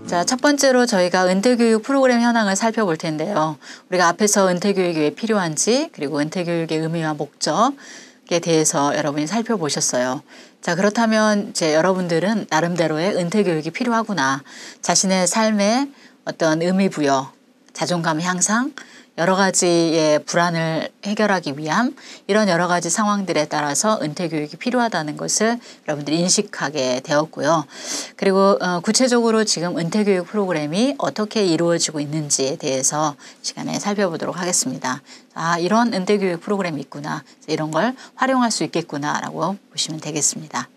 자, 첫 번째로 저희가 은퇴교육 프로그램 현황을 살펴볼 텐데요. 우리가 앞에서 은퇴교육이 왜 필요한지, 그리고 은퇴교육의 의미와 목적에 대해서 여러분이 살펴보셨어요. 자, 그렇다면 이제 여러분들은 나름대로의 은퇴교육이 필요하구나. 자신의 삶에 어떤 의미 부여, 자존감 향상, 여러 가지의 불안을 해결하기 위함, 이런 여러 가지 상황들에 따라서 은퇴교육이 필요하다는 것을 여러분들이 인식하게 되었고요. 그리고 구체적으로 지금 은퇴교육 프로그램이 어떻게 이루어지고 있는지에 대해서 시간에 살펴보도록 하겠습니다. 아, 이런 은퇴교육 프로그램이 있구나. 이런 걸 활용할 수 있겠구나라고 보시면 되겠습니다.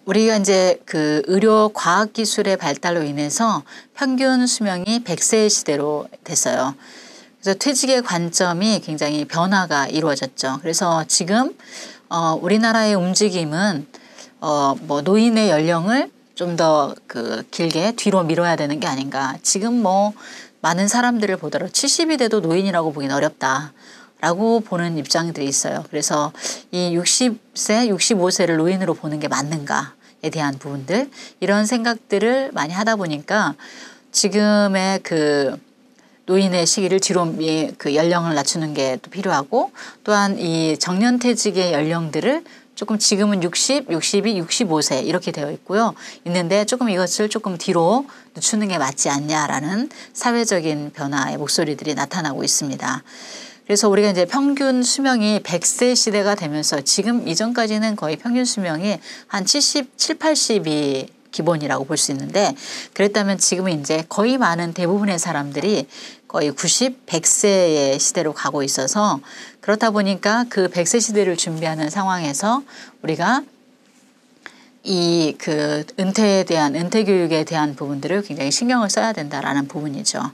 우리가 이제 그 의료 과학 기술의 발달로 인해서 평균 수명이 100세의 시대로 됐어요. 그래서 퇴직의 관점이 굉장히 변화가 이루어졌죠. 그래서 지금 우리나라의 움직임은 뭐 노인의 연령을 좀 더 길게 뒤로 밀어야 되는 게 아닌가. 지금 뭐 많은 사람들을 보더라도 70이 돼도 노인이라고 보기는 어렵다라고 보는 입장들이 있어요. 그래서 이 60세, 65세를 노인으로 보는 게 맞는가에 대한 부분들, 이런 생각들을 많이 하다 보니까 지금의 노인의 시기를 뒤로 연령을 낮추는 게 또 필요하고, 또한 이 정년퇴직의 연령들을 조금 지금은 60, 62, 65세 이렇게 되어 있는데 조금 이것을 조금 뒤로 늦추는 게 맞지 않냐라는 사회적인 변화의 목소리들이 나타나고 있습니다. 그래서 우리가 이제 평균 수명이 100세 시대가 되면서 지금 이전까지는 거의 평균 수명이 한 77, 80이 기본이라고 볼 수 있는데, 그랬다면 지금은 이제 거의 많은 대부분의 사람들이 거의 90, 100세의 시대로 가고 있어서, 그렇다 보니까 그 100세 시대를 준비하는 상황에서 우리가 이 은퇴에 대한, 은퇴교육에 대한 부분들을 굉장히 신경을 써야 된다라는 부분이죠.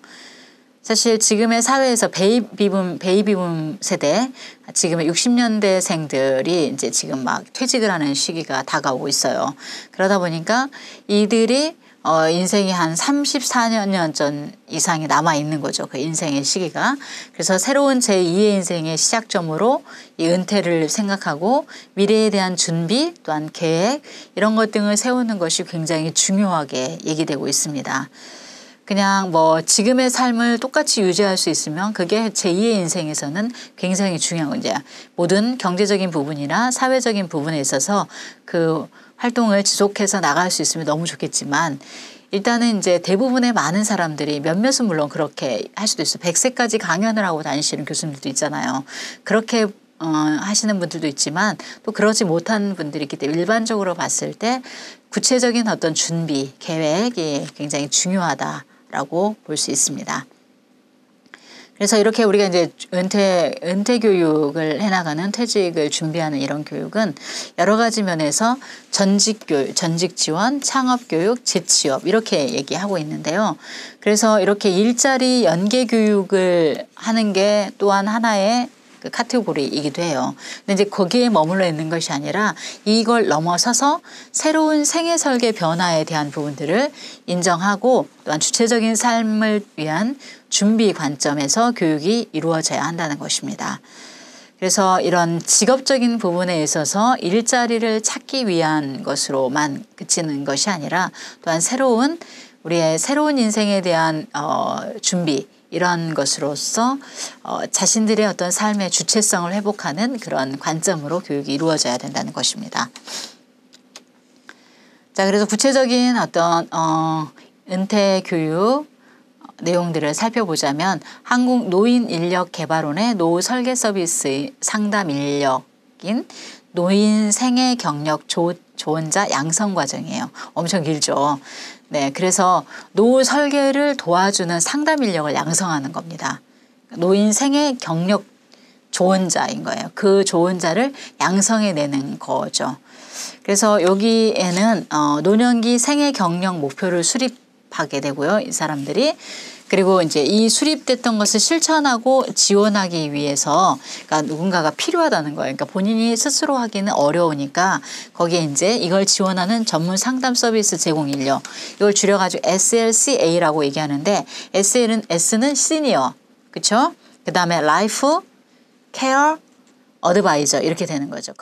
사실 지금의 사회에서 베이비붐 세대, 지금의 60년대생들이 이제 지금 막 퇴직을 하는 시기가 다가오고 있어요. 그러다 보니까 이들이 인생이 한 34년 전 이상이 남아 있는 거죠. 그 인생의 시기가. 그래서 새로운 제2의 인생의 시작점으로 이 은퇴를 생각하고 미래에 대한 준비, 또한 계획, 이런 것 등을 세우는 것이 굉장히 중요하게 얘기되고 있습니다. 그냥 뭐 지금의 삶을 똑같이 유지할 수 있으면 그게 제2의 인생에서는 굉장히 중요한 문제야. 모든 경제적인 부분이나 사회적인 부분에 있어서 그 활동을 지속해서 나갈 수 있으면 너무 좋겠지만, 일단은 이제 대부분의 많은 사람들이, 몇몇은 물론 그렇게 할 수도 있어요. 100세까지 강연을 하고 다니시는 교수님들도 있잖아요. 그렇게 하시는 분들도 있지만 또 그러지 못한 분들이 있기 때문에 일반적으로 봤을 때 구체적인 어떤 준비, 계획이 굉장히 중요하다라고 볼 수 있습니다. 그래서 이렇게 우리가 이제 은퇴 교육을 해나가는, 퇴직을 준비하는 이런 교육은 여러 가지 면에서 전직 지원, 창업 교육, 재취업 이렇게 얘기하고 있는데요. 그래서 이렇게 일자리 연계 교육을 하는 게 또한 하나의 카테고리이기도 해요. 근데 이제 거기에 머물러 있는 것이 아니라 이걸 넘어서서 새로운 생애 설계 변화에 대한 부분들을 인정하고, 또한 주체적인 삶을 위한 준비 관점에서 교육이 이루어져야 한다는 것입니다. 그래서 이런 직업적인 부분에 있어서 일자리를 찾기 위한 것으로만 그치는 것이 아니라, 또한 우리의 새로운 인생에 대한 준비, 이런 것으로서 자신들의 어떤 삶의 주체성을 회복하는 그런 관점으로 교육이 이루어져야 된다는 것입니다. 자, 그래서 구체적인 어떤 은퇴 교육 내용들을 살펴보자면, 한국 노인인력개발원의 노후 설계 서비스 상담 인력인 노인 생애 경력 조언자 양성 과정이에요. 엄청 길죠. 네, 그래서 노후 설계를 도와주는 상담 인력을 양성하는 겁니다. 노인 생애 경력 조언자인 거예요. 그 조언자를 양성해내는 거죠. 그래서 여기에는 노년기 생애 경력 목표를 수립하게 되고요, 이 사람들이. 그리고 이제 이 수립됐던 것을 실천하고 지원하기 위해서, 그러니까 누군가가 필요하다는 거예요. 그러니까 본인이 스스로 하기는 어려우니까 거기에 이제 이걸 지원하는 전문 상담 서비스 제공 인력, 이걸 줄여가지고 SLCA라고 얘기하는데, S는 시니어, 그렇죠? 그 다음에 라이프 케어 어드바이저 이렇게 되는 거죠.